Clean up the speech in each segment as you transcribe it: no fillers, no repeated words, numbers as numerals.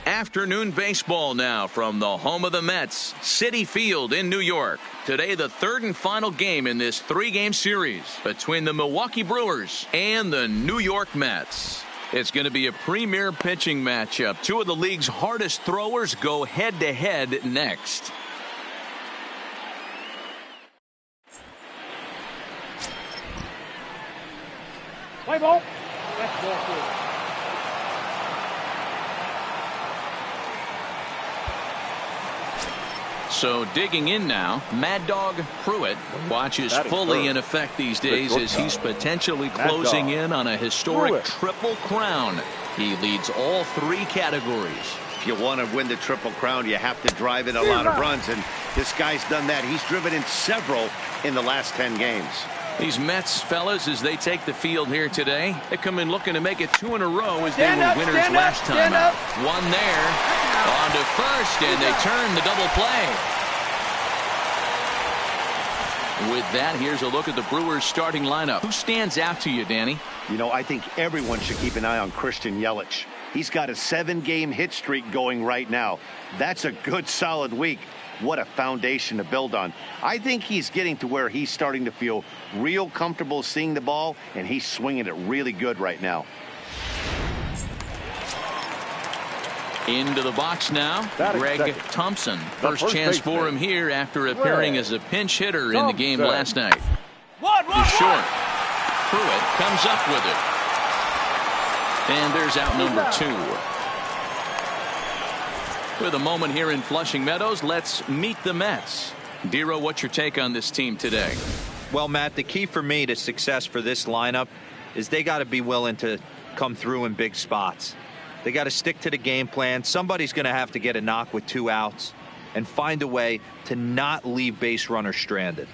Afternoon baseball now from the home of the Mets, Citi Field in New York. Today, the third and final game in this three-game series between the Milwaukee Brewers and the New York Mets. It's going to be a premier pitching matchup. Two of the league's hardest throwers go head-to-head next. Play ball. That's ball four. So digging in now, Mad Dog Pruitt watches fully in effect these days as he's potentially closing in on a historic triple crown. He leads all three categories. If you want to win the triple crown, you have to drive in a lot of runs, and this guy's done that. He's driven in several in the last 10 games. These Mets fellas, as they take the field here today, they come in looking to make it 2 in a row as they were winners last time out. One there, on to first, and they turn the double play. With that, here's a look at the Brewers starting lineup. Who stands out to you, Danny? You know, I think everyone should keep an eye on Christian Yelich. He's got a 7-game hit streak going right now. That's a good, solid week. What a foundation to build on. I think he's getting to where he's starting to feel real comfortable seeing the ball, and he's swinging it really good right now. Into the box now, Greg Thompson. First chance for him here after appearing as a pinch hitter in the game last night. He's short. Pruitt comes up with it. And there's out number 2. With a moment here in Flushing Meadows, let's meet the Mets. Dero, what's your take on this team today? Well, Matt, the key for me to success for this lineup is they got to be willing to come through in big spots. They got to stick to the game plan. Somebody's going to have to get a knock with 2 outs and find a way to not leave base runners stranded.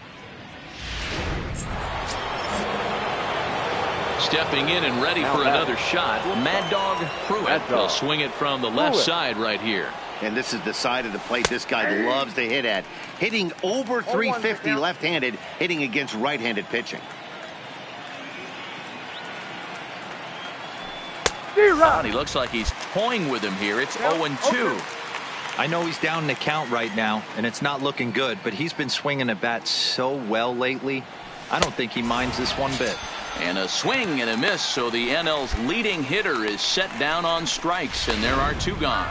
Stepping in and ready for another shot, Mad Dog Pruitt will swing it from the left side right here. And this is the side of the plate this guy loves to hit at. Hitting over 350 left-handed, hitting against right-handed pitching. He looks like he's toying with him here. It's 0-2. I know he's down in the count right now, and it's not looking good, but he's been swinging the bat so well lately. I don't think he minds this one bit. And a swing and a miss, so the NL's leading hitter is set down on strikes, and there are 2 gone.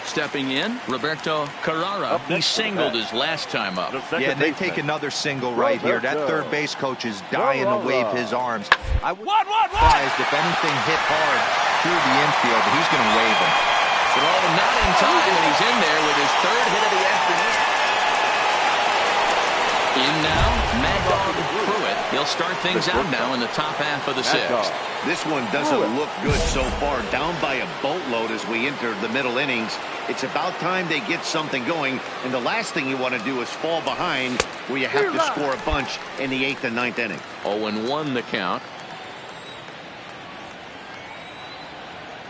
Stepping in, Roberto Carrara. He singled his last time up. Yeah, and they take another single right here. That third base coach is dying to wave his arms. I would be surprised if anything hit hard through the infield, but he's going to wave him. Throw not in time, and he's in there with his 3rd hit of the afternoon. In now, Mad Dog Pruitt. He'll start things out now in the top half of the 6th. This one doesn't look good so far. Down by a boatload as we enter the middle innings. It's about time they get something going, and the last thing you want to do is fall behind where you have to score a bunch in the 8th and 9th inning. 0-1 the count.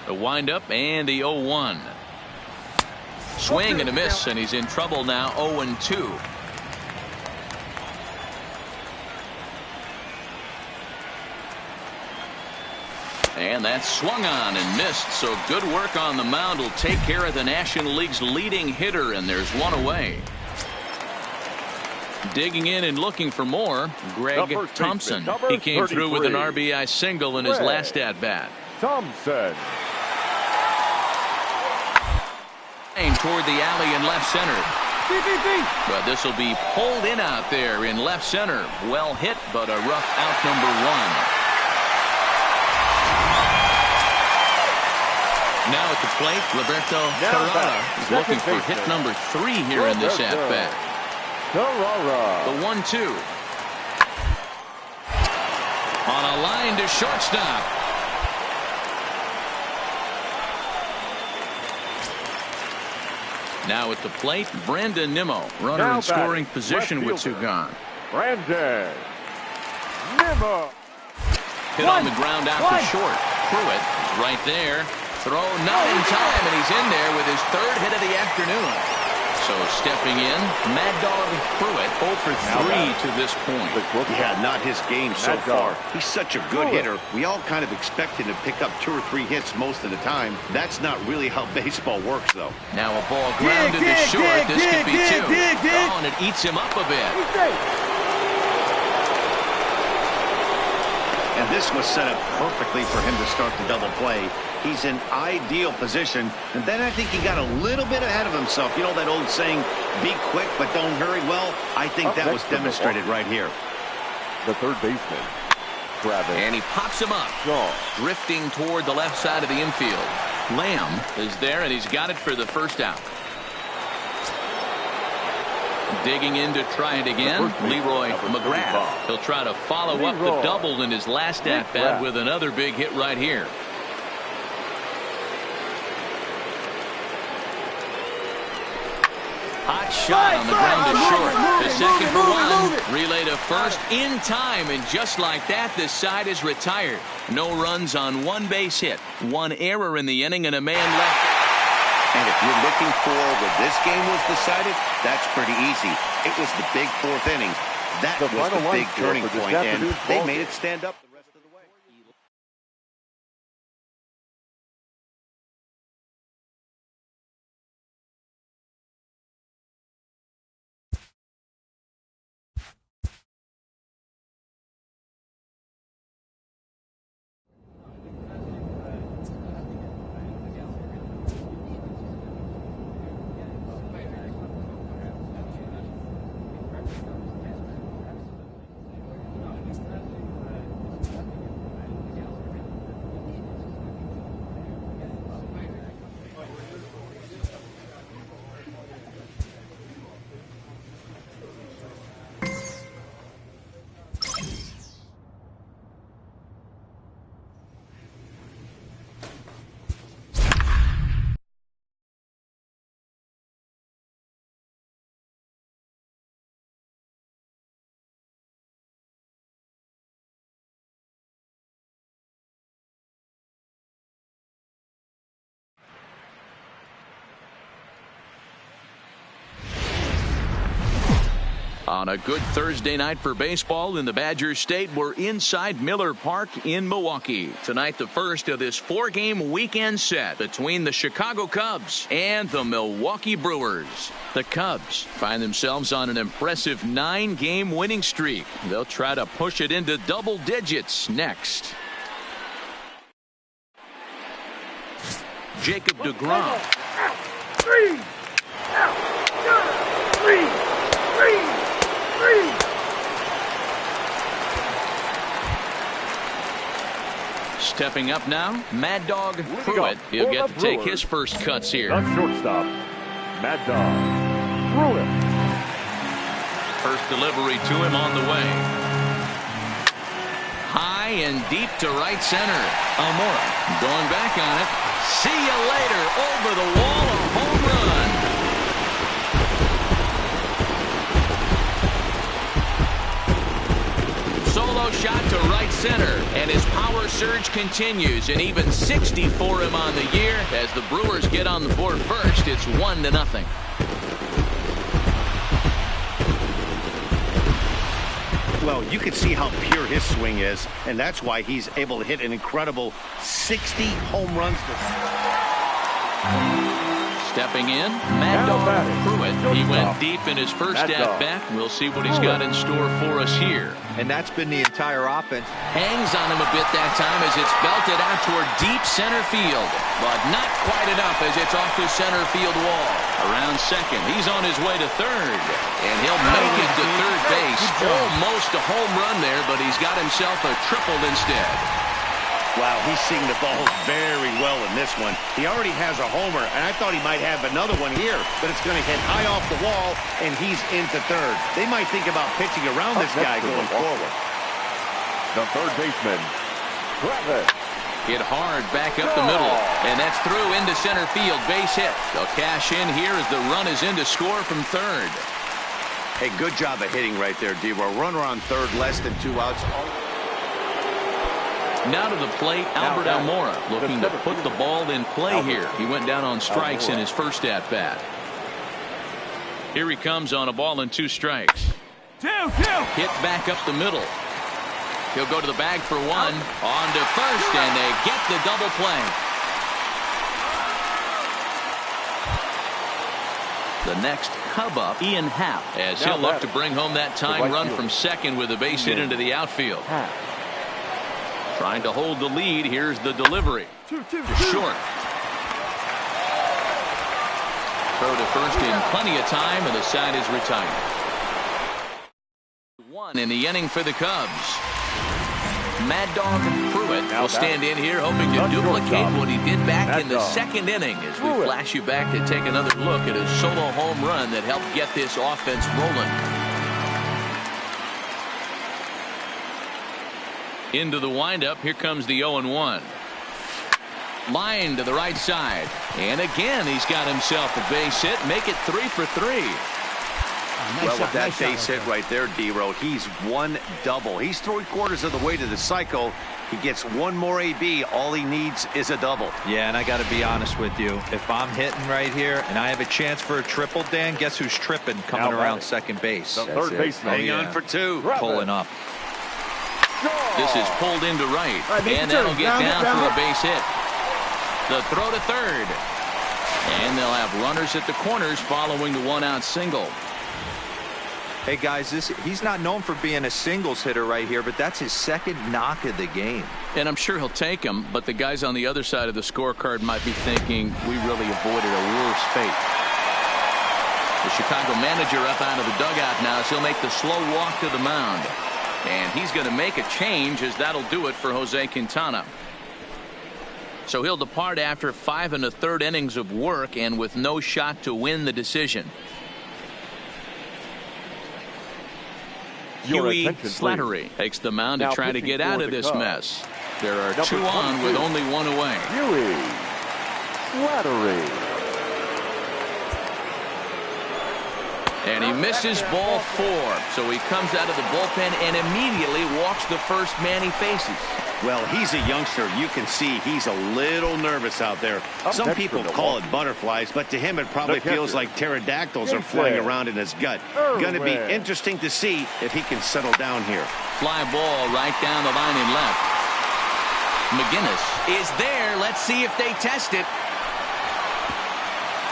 The windup and the 0-1. Swing and a miss, and he's in trouble now. 0-2. And that's swung on and missed, so good work on the mound will take care of the National League's leading hitter, and there's 1 away. Digging in and looking for more, Greg Thompson. He came through with an RBI single in his last at-bat. Thompson. Toward the alley in left center. But this will be pulled in out there in left center. Well hit, but a rough out number 1. Now at the plate, Roberto Carrara is looking for hit number 3 here in this at-bat. The 1-2. On a line to shortstop. Now at the plate, Brandon Nimmo. Runner in scoring position with 2 gone. Brandon Nimmo. Hit on the ground out to short. Pruitt is right there. Throw not in time, and he's in there with his 3rd hit of the afternoon. So stepping in, Mad Dog Pruitt 0 for 3 to this point. Yeah, not his game so far. He's such a good hitter. We all kind of expect him to pick up 2 or 3 hits most of the time. That's not really how baseball works, though. Now a ball grounded to short. This could be 2. Oh, and it eats him up a bit. And this was set up perfectly for him to start the double play. He's in ideal position. And then I think he got a little bit ahead of himself. You know that old saying, be quick but don't hurry? Well, I think that was demonstrated right here. The third baseman, Travis. And he pops him up. Drifting toward the left side of the infield. Lamb is there, and he's got it for the 1st out. Digging in to try it again, Leroy McGrath. He'll try to follow up the double in his last at-bat with another big hit right here. Hot shot on the ground to short. To second for 1. Relay to first in time, and just like that, this side is retired. No runs on 1 base hit. 1 error in the inning, and a man left. And if you're looking for where this game was decided, that's pretty easy. It was the big 4th inning. That was the big turning point, and they made it stand up. On a good Thursday night for baseball in the Badger State, we're inside Miller Park in Milwaukee. Tonight, the first of this 4-game weekend set between the Chicago Cubs and the Milwaukee Brewers. The Cubs find themselves on an impressive 9-game winning streak. They'll try to push it into double digits next. Jacob deGrom. Three. Stepping up now, Mad Dog Pruitt. He'll get to take his first cuts here. The shortstop, Mad Dog Pruitt. First delivery to him on the way. High and deep to right center. Almora going back on it. See you later. Over the wall, a home run. Solo shot to right center, and his power surge continues. An even 60 for him on the year. As the Brewers get on the board first, it's 1-0. Well, you can see how pure his swing is, and that's why he's able to hit an incredible 60 home runs. Stepping in, Mad Dog Pruitt. He went deep in his first at-bat. We'll see what he's got in store for us here. And that's been the entire offense. Hangs on him a bit that time as it's belted out toward deep center field. But not quite enough as it's off the center field wall. Around second, he's on his way to third. And he'll make it to third base. Almost a home run there, but he's got himself a triple instead. Wow, he's seeing the ball very well in this one. He already has a homer, and I thought he might have another one here, but it's going to hit high off the wall, and he's into third. They might think about pitching around this guy going forward. The third baseman, Travis. Hit hard back up the middle, and that's through into center field. Base hit. They'll cash in here as the run is in to score from third. Hey, good job of hitting right there, D-Row. Runner on third, less than 2 outs. Now to the plate, Albert Almora looking to put the ball in play here. He went down on strikes in his first at-bat. Here he comes on a ball and 2 strikes. Hit back up the middle. He'll go to the bag for 1. On to first, and they get the double play. The next Cub up, Ian Happ, as he'll look to bring home that tying run from second with a base hit into the outfield. Trying to hold the lead. Here's the delivery. Short. Throw to first in plenty of time, and the side is retired. 1 in the inning for the Cubs. Mad Dog Pruitt will stand in here hoping to duplicate what he did back in the second inning as we flash you back to take another look at his solo home run that helped get this offense rolling. Into the windup. Here comes the 0-1. Line to the right side. And again, he's got himself a base hit. Make it 3 for 3. Well, with that base hit right there, D-Row, he's 1 double. He's 3/4 of the way to the cycle. He gets 1 more AB. All he needs is a double. Yeah, and I got to be honest with you. If I'm hitting right here and I have a chance for a triple, Dan, guess who's tripping coming around second base? The third baseman. Hang on for 2. Pulling up. This is pulled into right, and that'll get down for a base hit. The throw to third, and they'll have runners at the corners following the 1-out single. Hey guys, he's not known for being a singles hitter right here, but that's his second knock of the game. And I'm sure he'll take him, but the guys on the other side of the scorecard might be thinking we really avoided a worse fate. The Chicago manager up out of the dugout now as he'll make the slow walk to the mound. And he's going to make a change as that'll do it for Jose Quintana. So he'll depart after 5 1/3 innings of work and with no shot to win the decision. Huey Slattery takes the mound to try to get out of this mess. There are 2 on with only 1 away. Huey Slattery. And he misses ball 4. So he comes out of the bullpen and immediately walks the first man he faces. Well, he's a youngster. You can see he's a little nervous out there. Some people call it butterflies, but to him it probably feels like pterodactyls are flying around in his gut. Going to be interesting to see if he can settle down here. Fly ball right down the line in left. McGinnis is there. Let's see if they test it.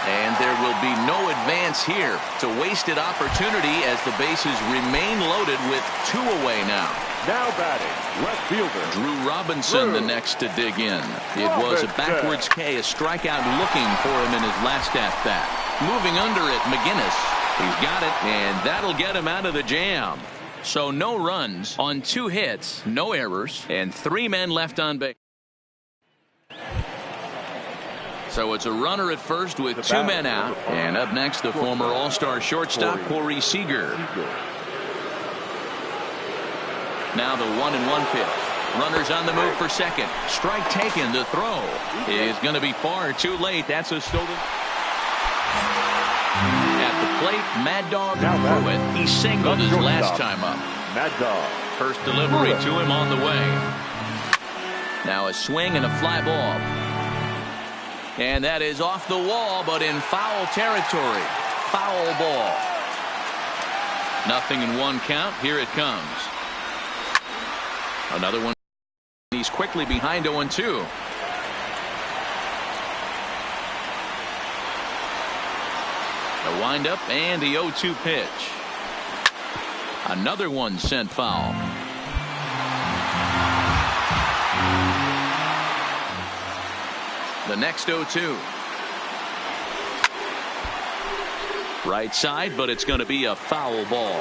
And there will be no advance here. It's a wasted opportunity as the bases remain loaded with 2 away now. Now batting, left fielder Drew Robinson, the next to dig in. It was a backwards K, a strikeout looking for him in his last at-bat. Moving under it, McGinnis. He's got it, and that'll get him out of the jam. So no runs on 2 hits, no errors, and 3 men left on base. So it's a runner at first with 2 men out. And up next, the former All-Star shortstop, Corey Seager. Now the 1-1 pitch. Runners on the move for second. Strike taken. The throw is going to be far too late. That's a stolen. At the plate, Mad Dog threw it. He singled his last time up. Mad Dog. First delivery to him on the way. Now a swing and a fly ball. And that is off the wall, but in foul territory. Foul ball. Nothing in 1 count. Here it comes. Another one. He's quickly behind 0-2. The windup and the 0-2 pitch. Another one sent foul. The next 0-2. Right side, but it's going to be a foul ball.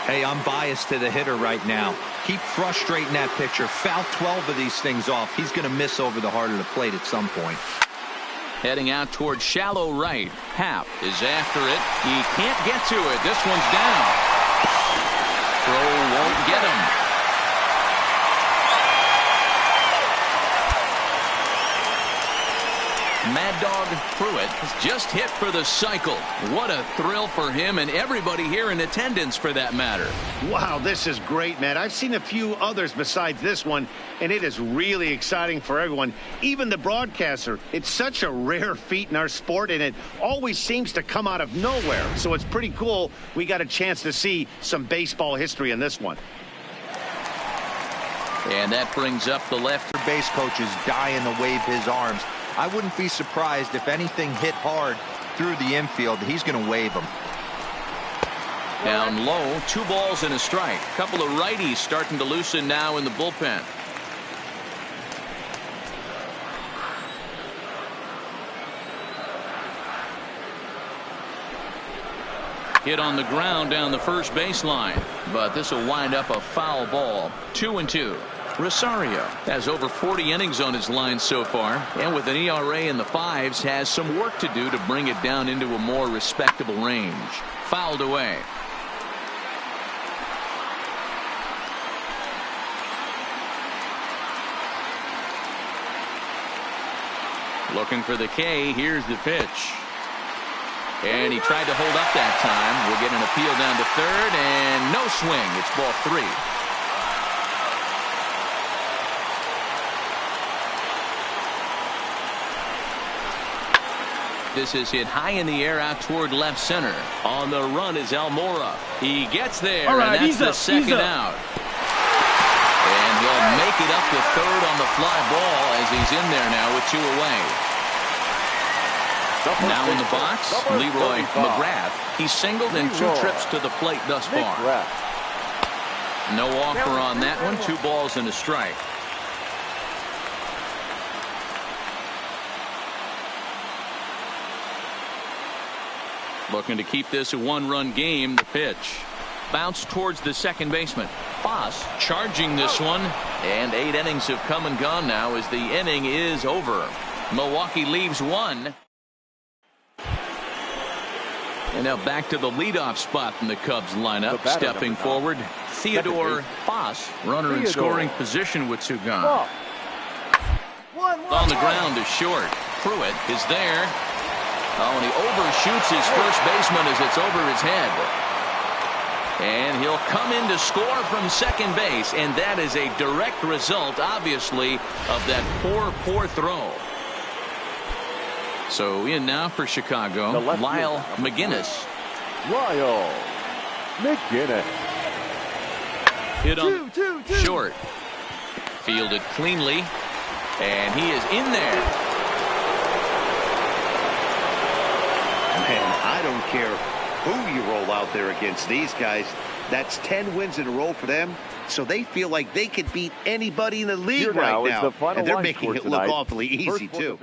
Hey, I'm biased to the hitter right now. Keep frustrating that pitcher. Foul 12 of these things off. He's going to miss over the heart of the plate at some point. Heading out towards shallow right. Happ is after it. He can't get to it. This one's down. Throw won't get him. Mad Dog Pruitt has just hit for the cycle. What a thrill for him and everybody here in attendance for that matter. Wow, this is great, man. I've seen a few others besides this one, and it is really exciting for everyone, even the broadcaster. It's such a rare feat in our sport, and it always seems to come out of nowhere. So it's pretty cool we got a chance to see some baseball history in this one. And that brings up the left. Base coach is dying to wave his arms. I wouldn't be surprised if anything hit hard through the infield. He's going to wave them. Down low, 2 balls and a strike. A couple of righties starting to loosen now in the bullpen. Hit on the ground down the first baseline, but this will wind up a foul ball. 2-2. Rosario has over 40 innings on his line so far, and with an ERA in the 5s has some work to do to bring it down into a more respectable range. Fouled away. Looking for the K. Here's the pitch. And he tried to hold up that time. We'll get an appeal down to third, and no swing. It's ball 3. This is hit high in the air out toward left center. On the run is Almora. He gets there, and that's the second out. And he'll make it up to third on the fly ball as he's in there now with 2 away. Now in the box, Leroy McGrath. He's singled in 2 trips to the plate thus far. No offer on that one. 2 balls and a strike. Looking to keep this a 1-run game. The pitch. Bounce towards the second baseman. Foss charging this one. And 8 innings have come and gone now as the inning is over. Milwaukee leaves 1. And now back to the leadoff spot in the Cubs lineup. Stepping forward, Theodore Foss. Runner in scoring position with 2 gone. On the ground is short. Pruitt is there. Oh, and he overshoots his first baseman as it's over his head. And he'll come in to score from second base, and that is a direct result, obviously, of that poor throw. So in now for Chicago, Lyle McGinnis. Lyle McGinnis. Hit on short. Fielded cleanly, and he is in there. Man, I don't care who you roll out there against these guys. That's 10 wins in a row for them, so they feel like they could beat anybody in the league right now. And they're making it look awfully easy, too.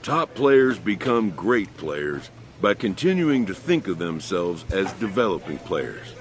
Top players become great players by continuing to think of themselves as developing players.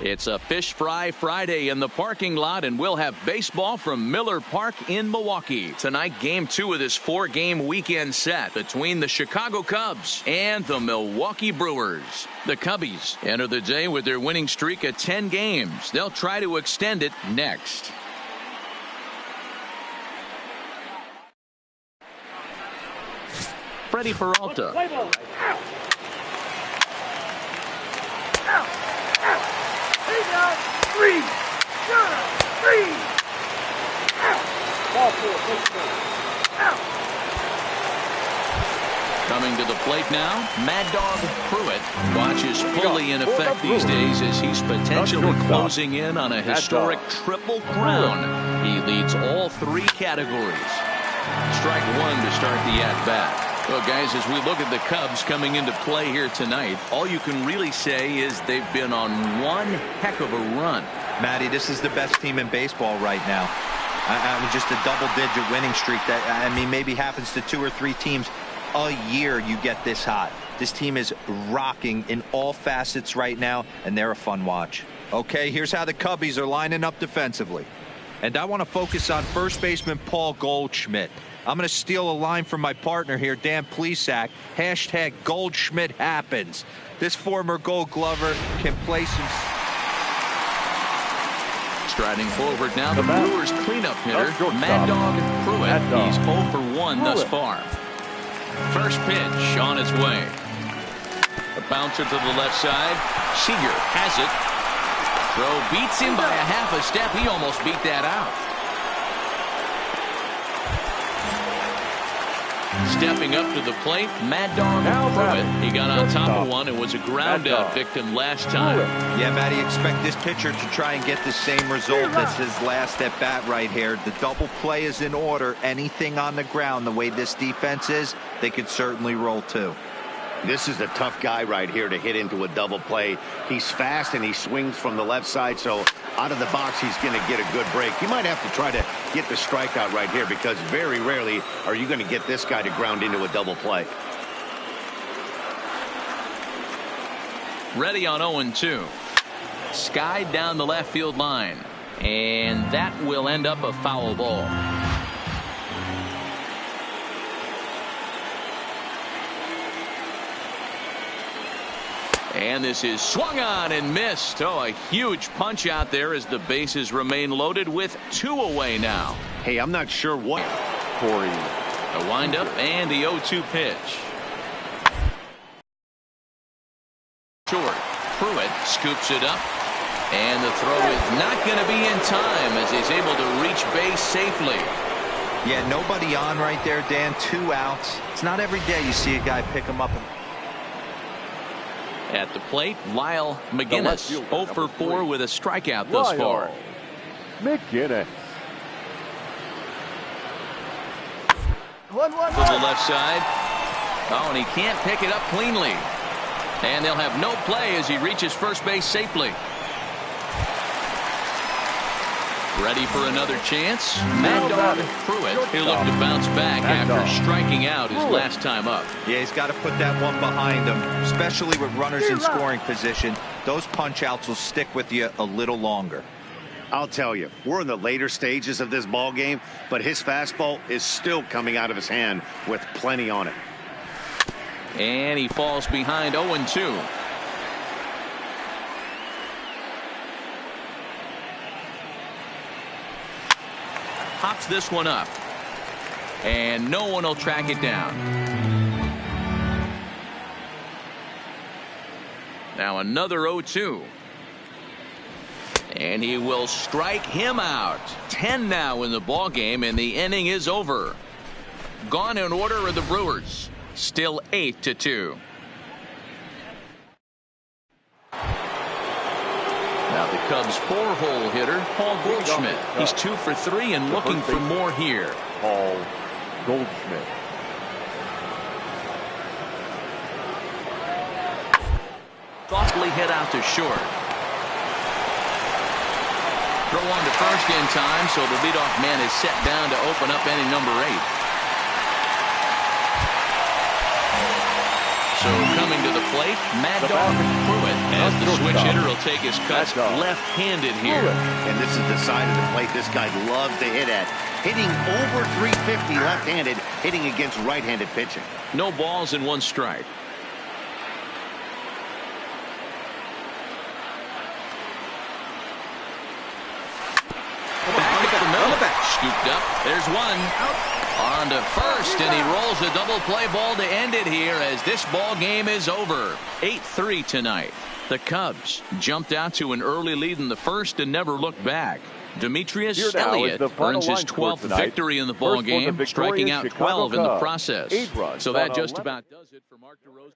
It's a Fish Fry Friday in the parking lot, and we'll have baseball from Miller Park in Milwaukee. Tonight, Game 2 of this 4-game weekend set between the Chicago Cubs and the Milwaukee Brewers. The Cubbies enter the day with their winning streak at 10 games. They'll try to extend it next. Freddie Peralta. Coming to the plate now, Mad Dog Pruitt watches fully in effect these days as he's potentially closing in on a historic triple crown. He leads all 3 categories. Strike 1 to start the at-bat. Well, guys, as we look at the Cubs coming into play here tonight, all you can really say is they've been on one heck of a run. Matty, this is the best team in baseball right now. I mean, just a double-digit winning streak that, I mean, maybe happens to 2 or 3 teams a year you get this hot. This team is rocking in all facets right now, and they're a fun watch. Okay, here's how the Cubbies are lining up defensively. And I want to focus on first baseman Paul Goldschmidt. I'm going to steal a line from my partner here, Dan Plesac. Hashtag Goldschmidt happens. This former Gold Glover can play some... Striding forward now, the Brewers cleanup hitter, Mad Dog Pruitt. He's 0 for 1 thus far. First pitch on its way. A bouncer to the left side. Seager has it. Throw beats him by a half a step. He almost beat that out. Stepping up to the plate, Mad Dog Pruitt. He got on top of one and was a ground out victim last time. Yeah, Matty, expect this pitcher to try and get the same result as his last at bat right here. The double play is in order. Anything on the ground, the way this defense is, they could certainly roll too. This is a tough guy right here to hit into a double play. He's fast and he swings from the left side, so out of the box he's going to get a good break. You might have to try to get the strikeout right here because very rarely are you going to get this guy to ground into a double play. Ready on 0-2. Skied down the left field line, and that will end up a foul ball. And this is swung on and missed. Oh, a huge punch out there as the bases remain loaded with 2 away now. Hey, I'm not sure what for you. A windup and the 0-2 pitch. Short. Pruitt scoops it up. And the throw is not going to be in time as he's able to reach base safely. Yeah, nobody on right there, Dan. 2 outs. It's not every day you see a guy pick him up. At the plate, Lyle McGinnis, 0 for 4 with a strikeout thus far. McGinnis. To the left side. Oh, and he can't pick it up cleanly. And they'll have no play as he reaches first base safely. Ready for another chance? Mad Dog Pruitt. He'll look to bounce back after striking out his last time up. Yeah, he's got to put that one behind him, especially with runners in scoring position. Those punch outs will stick with you a little longer. I'll tell you, we're in the later stages of this ball game, but his fastball is still coming out of his hand with plenty on it. And he falls behind 0-2. Pops this one up. And no one will track it down. Now another 0-2. And he will strike him out. 10 now in the ball game, and the inning is over. Gone in order are the Brewers. Still 8-2. Now the Cubs' 4-hole hitter, Paul Goldschmidt. He's 2 for 3 and looking for more here. Paul Goldschmidt. Thoughtfully hit out to short. Throw on to first in time, so the leadoff man is set down to open up inning number 8. So coming to the plate, Mad Dog Pruitt, as the switch hitter will take his cuts left-handed here. And this is the side of the plate this guy loves to hit at. Hitting over 350 left-handed, hitting against right-handed pitching. No balls and 1 strike. Back up the middle. Scooped up. There's 1. On to first, and he rolls a double play ball to end it here as this ball game is over. 8-3 tonight. The Cubs jumped out to an early lead in the first and never looked back. Demetrius Elliott earns his 12th victory in the ball game, striking out 12 in the process. So that just about does it for Mark DeRosa.